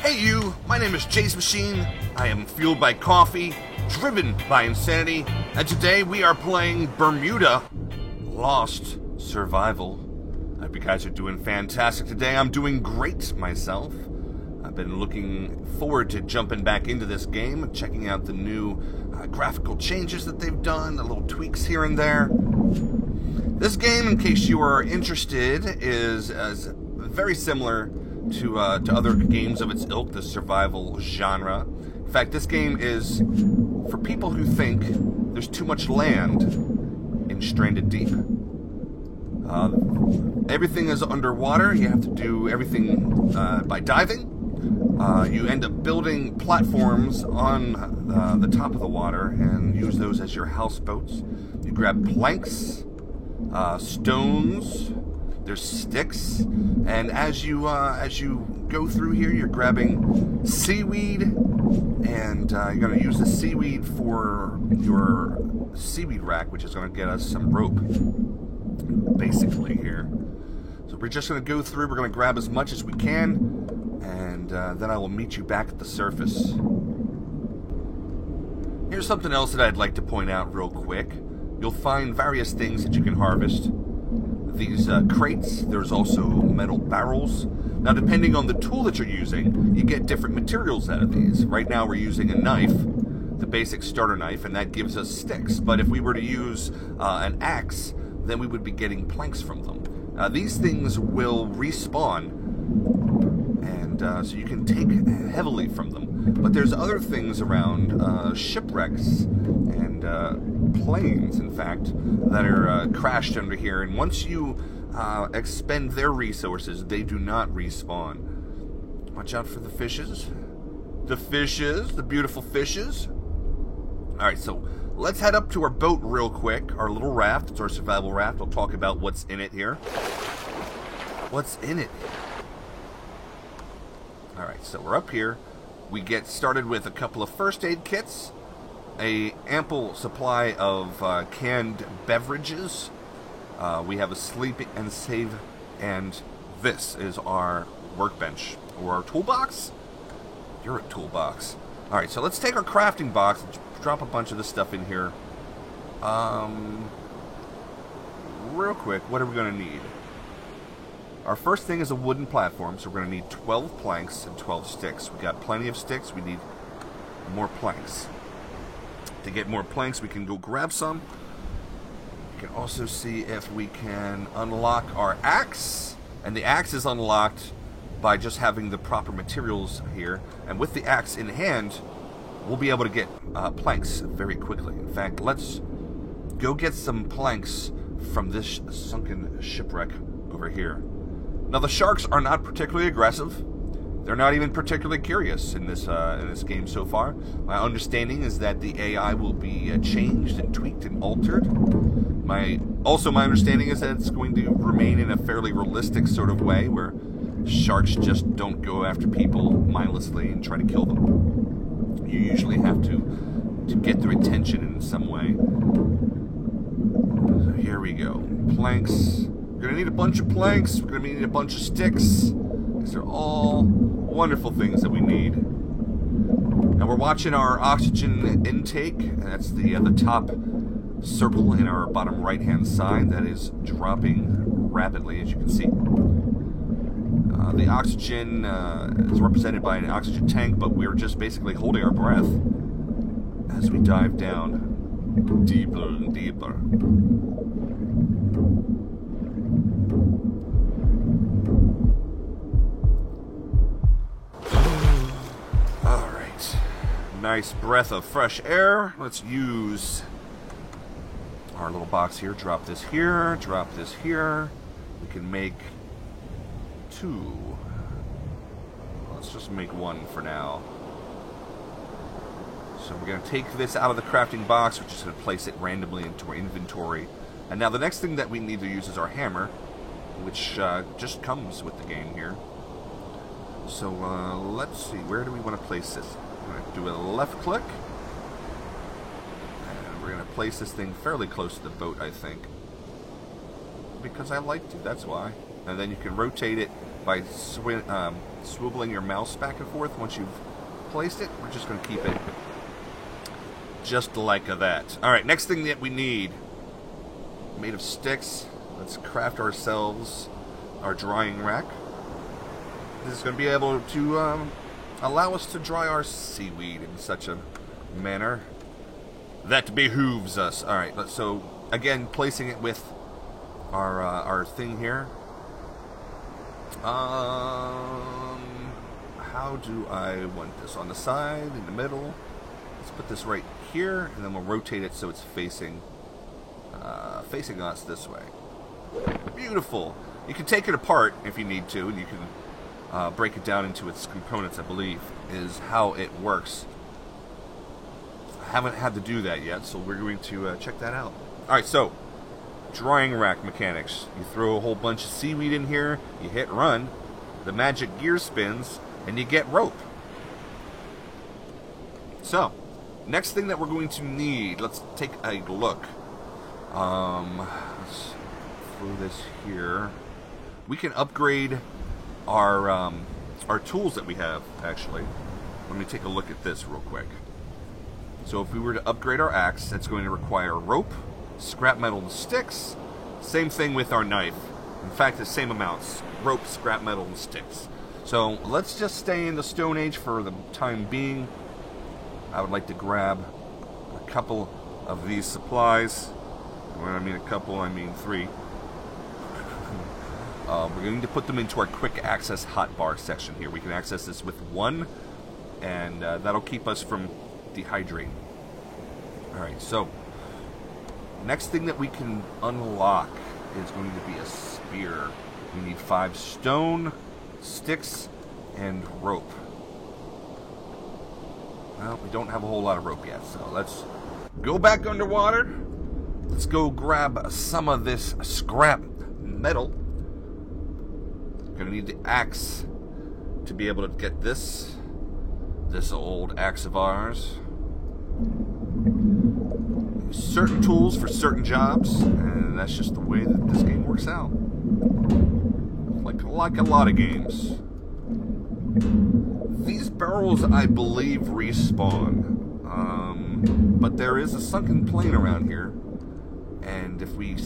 Hey you, my name is Jace Machine. I am fueled by coffee, driven by insanity, and today we are playing Bermuda Lost Survival. I hope you guys are doing fantastic today. I'm doing great myself. I've been looking forward to jumping back into this game, checking out the new graphical changes that they've done, the little tweaks here and there. This game, in case you are interested, is very similar to other games of its ilk, the survival genre. In fact, this game is for people who think there's too much land in Stranded Deep. Everything is underwater. You have to do everything by diving. You end up building platforms on the top of the water and use those as your houseboats. You grab planks, stones, there's sticks, and as you go through here, you're grabbing seaweed, and you're going to use the seaweed for your seaweed rack, which is going to get us some rope, basically, here. So we're just going to go through, we're going to grab as much as we can, and then I will meet you back at the surface. Here's something else that I'd like to point out real quick. You'll find various things that you can harvest. These crates, there's also metal barrels. Now, depending on the tool that you're using, you get different materials out of these. Right now we're using a knife, the basic starter knife, and that gives us sticks. But if we were to use an axe, then we would be getting planks from them. These things will respawn, and so you can take heavily from them. But there's other things around, shipwrecks and planes, in fact, that are crashed under here. And once you expend their resources, they do not respawn. Watch out for the fishes. The fishes, the beautiful fishes. Alright, so let's head up to our boat real quick. Our little raft. It's our survival raft. I'll talk about what's in it here. What's in it? Alright, so we're up here. We get started with a couple of first aid kits, a ample supply of canned beverages. We have a sleep and save, and this is our workbench, or our toolbox. You're a toolbox. Alright, so let's take our crafting box and drop a bunch of this stuff in here. Real quick, what are we going to need? Our first thing is a wooden platform, so we're going to need 12 planks and 12 sticks. We got plenty of sticks, we need more planks. To get more planks, we can go grab some. We can also see if we can unlock our axe. And the axe is unlocked by just having the proper materials here. And with the axe in hand, we'll be able to get planks very quickly. In fact, let's go get some planks from this sunken shipwreck over here. Now, the sharks are not particularly aggressive. They're not even particularly curious in this game so far. My understanding is that the AI will be changed and tweaked and altered. My understanding is that it's going to remain in a fairly realistic sort of way, where sharks just don't go after people mindlessly and try to kill them. You usually have to get their attention in some way. So here we go. Planks. We're going to need a bunch of planks. We're going to need a bunch of sticks. These are all wonderful things that we need. Now we're watching our oxygen intake. That's the top circle in our bottom right-hand side. That is dropping rapidly, as you can see. The oxygen is represented by an oxygen tank, but we're just basically holding our breath as we dive down deeper and deeper. Nice breath of fresh air. Let's use our little box here. Drop this here. Drop this here. We can make 2. Let's just make 1 for now. So we're going to take this out of the crafting box. We're just going to place it randomly into our inventory. And now the next thing that we need to use is our hammer, which just comes with the game here. So let's see. Where do we want to place this? I'm going to do a left click, and we're going to place this thing fairly close to the boat, I think, because I like to, that's why. and then you can rotate it by swiveling your mouse back and forth. Once you've placed it, we're just going to keep it just like that. Alright, next thing that we need, made of sticks. Let's craft ourselves our drying rack. This is going to be able to allow us to dry our seaweed in such a manner that behooves us. Alright, so again, placing it with our thing here. How do I want this? On the side, in the middle? Let's put this right here, and then we'll rotate it so it's facing us this way. Beautiful. You can take it apart if you need to, and you can break it down into its components, I believe, is how it works. I haven't had to do that yet, so we're going to check that out. Alright, so, drying rack mechanics. You throw a whole bunch of seaweed in here, you hit run, the magic gear spins, and you get rope. So, next thing that we're going to need, let's take a look. Let's throw this here. We can upgrade our tools that we have, actually. Let me take a look at this real quick. So if we were to upgrade our axe, that's going to require rope, scrap metal, and sticks. Same thing with our knife. In fact, the same amounts. Rope, scrap metal, and sticks. So let's just stay in the Stone Age for the time being. I would like to grab a couple of these supplies. When I mean a couple, I mean 3. We're going to put them into our quick access hotbar section here. We can access this with 1, and that'll keep us from dehydrating. Alright, so next thing that we can unlock is going to be a spear. We need 5 stone, sticks, and rope. Well, we don't have a whole lot of rope yet, so let's go back underwater. Let's go grab some of this scrap metal. Gonna need the axe to be able to get this old axe of ours. Certain tools for certain jobs, and that's just the way that this game works out. Like a lot of games. These barrels, I believe, respawn. But there is a sunken plane around here, and if we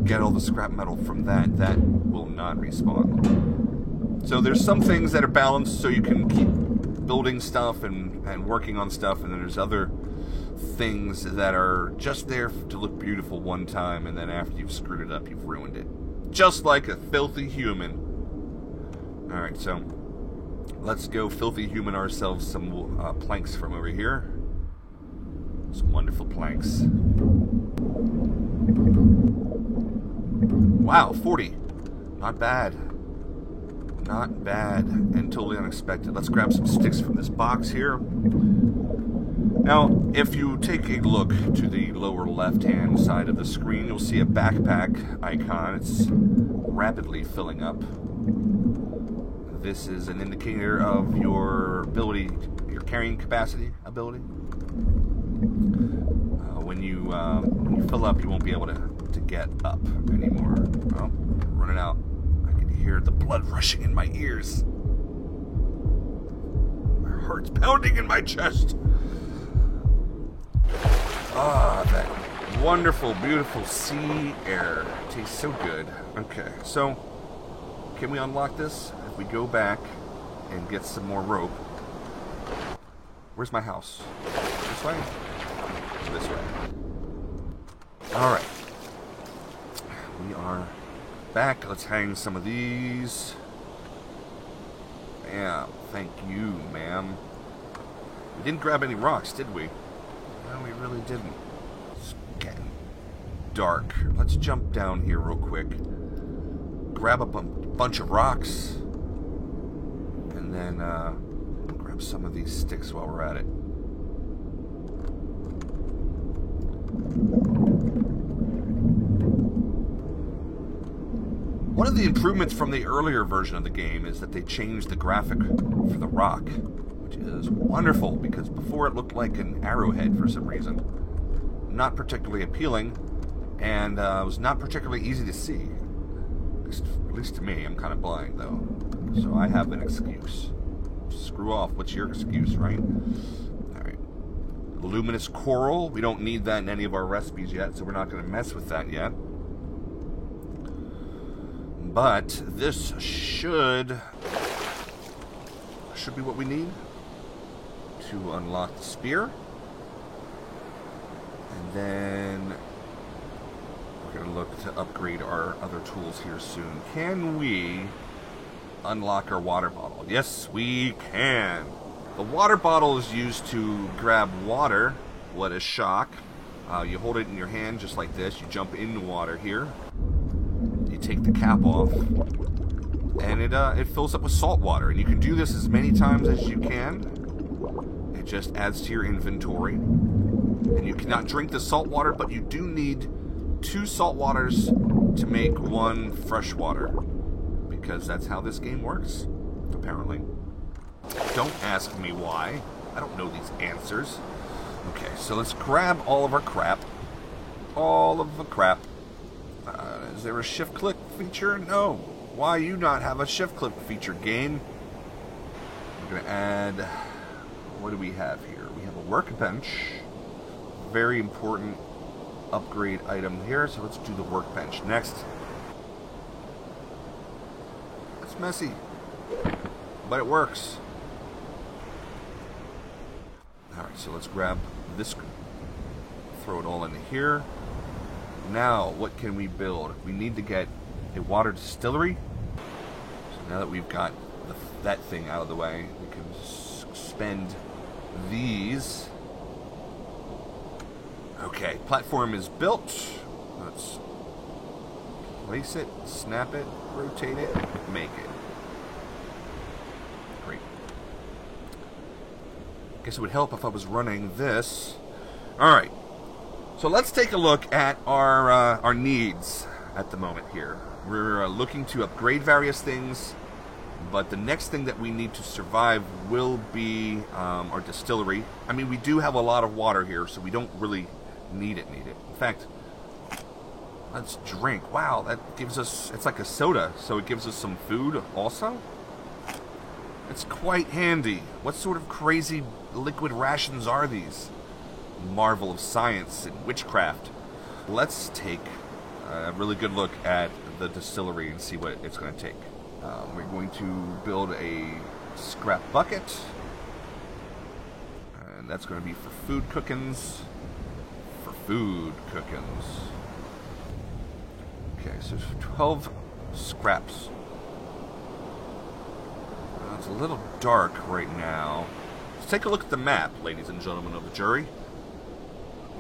get all the scrap metal from that will not respawn. So there's some things that are balanced so you can keep building stuff and working on stuff, and then there's other things that are just there to look beautiful one time, and then after you've screwed it up, you've ruined it. Just like a filthy human. Alright, so let's go filthy human ourselves some planks from over here. Some wonderful planks. Wow, 40. Not bad. Not bad, and totally unexpected. Let's grab some sticks from this box here. Now, if you take a look to the lower left-hand side of the screen, you'll see a backpack icon. It's rapidly filling up. This is an indicator of your ability, your carrying capacity ability. When you fill up, you won't be able to get up anymore. Oh, running out. I can hear the blood rushing in my ears. My heart's pounding in my chest. Ah, that wonderful, beautiful sea air. Tastes so good. Okay, so can we unlock this? If we go back and get some more rope. Where's my house? This way? This way. Alright. We are back. Let's hang some of these. Yeah, thank you, ma'am. We didn't grab any rocks, did we? No, we really didn't. It's getting dark. Let's jump down here real quick. Grab up a bunch of rocks. And then grab some of these sticks while we're at it. One of the improvements from the earlier version of the game is that they changed the graphic for the rock, which is wonderful, because before it looked like an arrowhead for some reason. Not particularly appealing, and was not particularly easy to see. At least to me, I'm kind of blind though. So I have an excuse. Screw off. What's your excuse, right? Alright. Luminous coral. We don't need that in any of our recipes yet, so we're not going to mess with that yet. But this should be what we need to unlock the spear. And then we're going to look to upgrade our other tools here soon. Can we unlock our water bottle? Yes, we can. The water bottle is used to grab water. What a shock. You hold it in your hand just like this. You jump in the water here. You take the cap off. And it fills up with salt water. And you can do this as many times as you can. It just adds to your inventory. And you cannot drink the salt water, but you do need 2 salt waters to make 1 fresh water. Because that's how this game works, apparently. Don't ask me why. I don't know these answers. Okay, so let's grab all of our crap. All of the crap. Is there a shift-click feature? No. Why you not have a shift-click feature, game? We're going to add... What do we have here? We have a workbench. Very important upgrade item here, so let's do the workbench next. It's messy, but it works. Alright, so let's grab this, throw it all into here. Now, what can we build? We need to get a water distillery. So now that we've got that thing out of the way, we can spend these. Okay, platform is built. Let's place it, snap it, rotate it, make it. Great. Guess it would help if I was running this. Alright. So let's take a look at our needs at the moment here. We're looking to upgrade various things, but the next thing that we need to survive will be our distillery. I mean, we do have a lot of water here, so we don't really need it. In fact, let's drink. Wow, that gives us, it's like a soda, so it gives us some food also. It's quite handy. What sort of crazy liquid rations are these? Marvel of science and witchcraft. Let's take a really good look at the distillery and see what it's going to take. We're going to build a scrap bucket, and that's going to be for food cookings. Okay, so 12 scraps. It's a little dark right now. Let's take a look at the map, ladies and gentlemen of the jury.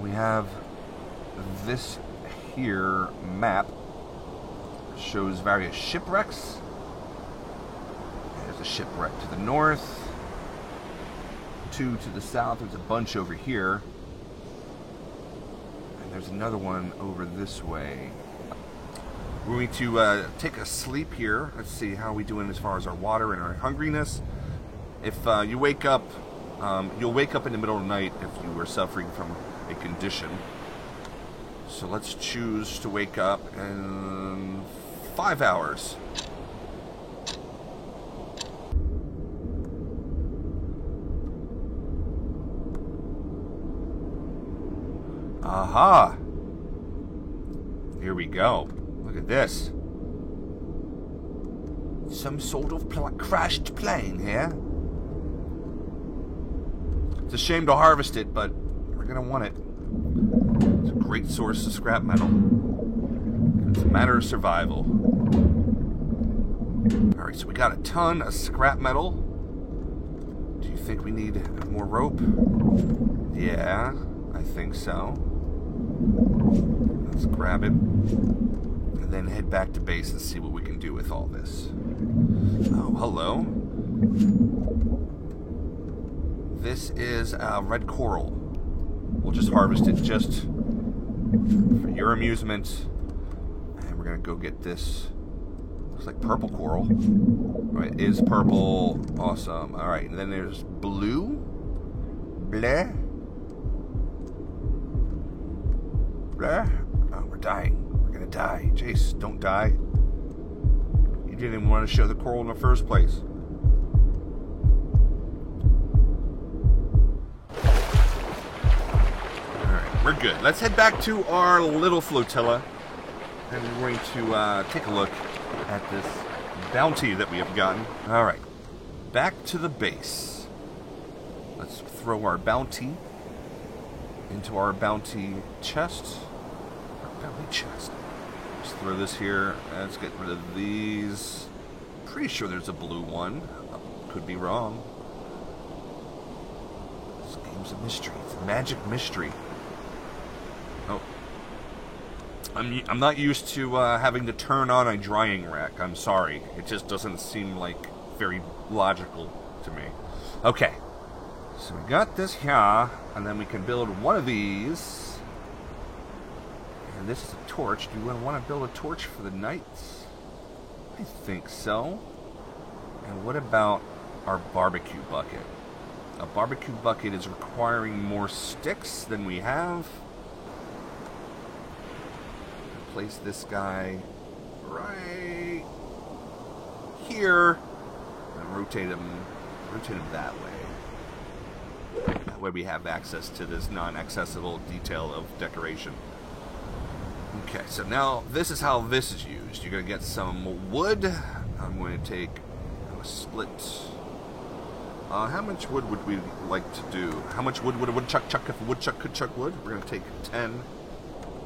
We have this here map. It shows various shipwrecks. There's a shipwreck to the north, 2 to the south. There's a bunch over here. And there's another one over this way. We're going to take a sleep here. Let's see how we doing as far as our water and our hungriness. If you wake up, you'll wake up in the middle of the night if you were suffering from a condition. So let's choose to wake up in 5 hours. Aha! Here we go. Look at this. Some sort of crashed plane here. It's a shame to harvest it, but we're gonna want it. It's a great source of scrap metal. It's a matter of survival. Alright, so we got a ton of scrap metal. Do you think we need more rope? Yeah, I think so. Let's grab it. And then head back to base and see what we can do with all this. Oh, hello. This is red coral. We'll just harvest it just for your amusement. And we're gonna go get this. Looks like purple coral. Right, it is purple. Awesome. Alright, and then there's blue. Bleh. Bleh. Oh, we're dying. We're gonna die. Jace, don't die. didn't even want to show the coral in the first place. Alright, we're good. Let's head back to our little flotilla. And we're going to take a look at this bounty that we have gotten. Alright, back to the base. Let's throw our bounty into our bounty chest. Our bounty chest. Let's throw this here. Let's get rid of these. Pretty sure there's a blue one. Could be wrong. This game's a mystery. It's a magic mystery. Oh. I'm not used to having to turn on a drying rack. I'm sorry. It just doesn't seem like very logical to me. Okay. So we got this here, and then we can build one of these. And this is a torch. Do we want to build a torch for the night? I think so. And what about our barbecue bucket? A barbecue bucket is requiring more sticks than we have. Place this guy right here and rotate him that way. That way we have access to this non-accessible detail of decoration. Okay, so now this is how this is used. You're going to get some wood. I'm going to take a split. How much wood would we like to do? How much wood would a woodchuck chuck if a woodchuck could chuck wood? We're going to take 10.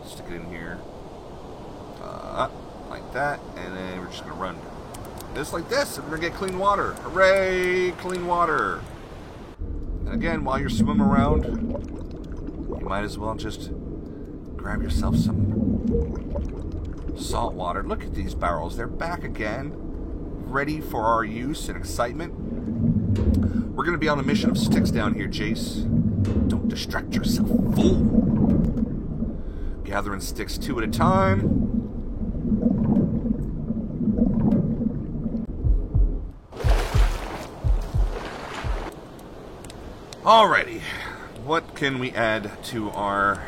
Stick it in here. Like that, and then we're just gonna run this like this, and we're gonna get clean water. Hooray, clean water. And again, while you're swimming around, you might as well just grab yourself some salt water. Look at these barrels, they're back again, ready for our use and excitement. We're gonna be on a mission of sticks down here, Jace. Don't distract yourself, fool. Gathering sticks 2 at a time. Alrighty, what can we add to our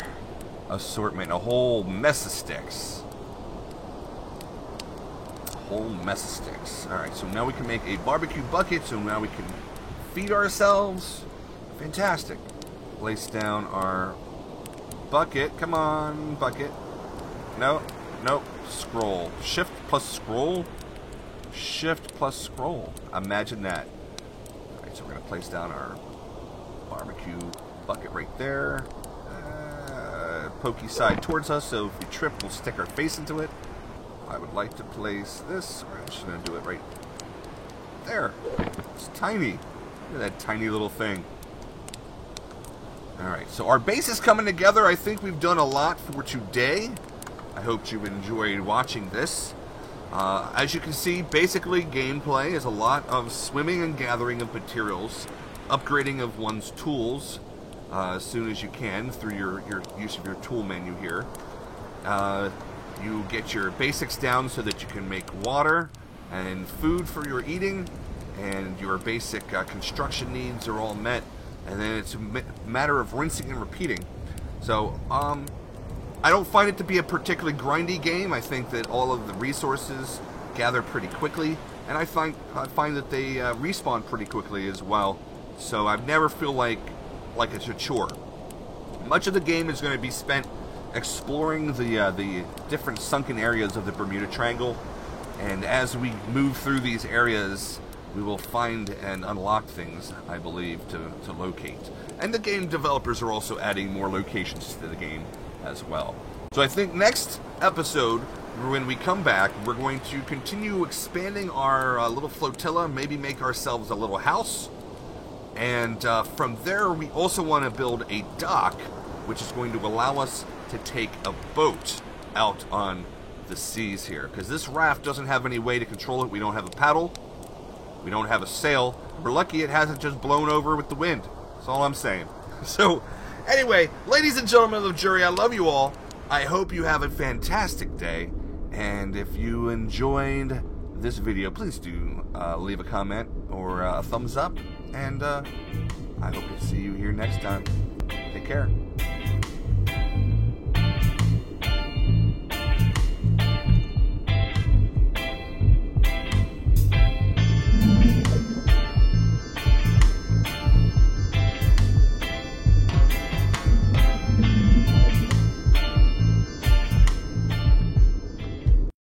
assortment? A whole mess of sticks. A whole mess of sticks. Alright, so now we can make a barbecue bucket, so now we can feed ourselves. Fantastic. Place down our bucket. Come on, bucket. No, nope. Scroll. Shift plus scroll. Shift plus scroll. Imagine that. Alright, so we're going to place down our barbecue bucket right there. Pokey side towards us, so if we trip, we'll stick our face into it. I would like to place this. I'm just going to do it right there. It's tiny. Look at that tiny little thing. Alright, so our base is coming together. I think we've done a lot for today. I hope you enjoyed watching this. As you can see, basically gameplay is a lot of swimming and gathering of materials, upgrading of one's tools as soon as you can through your use of your tool menu here. You get your basics down so that you can make water and food for your eating, and your basic construction needs are all met, and then it's a matter of rinsing and repeating. So I don't find it to be a particularly grindy game. I think that all of the resources gather pretty quickly, and I find that they respawn pretty quickly as well. So I never feel like it's a chore. Much of the game is going to be spent exploring the different sunken areas of the Bermuda Triangle, and as we move through these areas, we will find and unlock things, I believe, to locate. And the game developers are also adding more locations to the game as well. So I think next episode, when we come back, we're going to continue expanding our little flotilla, maybe make ourselves a little house. And from there, we also want to build a dock, which is going to allow us to take a boat out on the seas here. Because this raft doesn't have any way to control it. We don't have a paddle. We don't have a sail. We're lucky it hasn't just blown over with the wind. That's all I'm saying. So, anyway, ladies and gentlemen of the jury, I love you all. I hope you have a fantastic day. And if you enjoyed this video, please do leave a comment or a thumbs up. And I hope to see you here next time. Take care.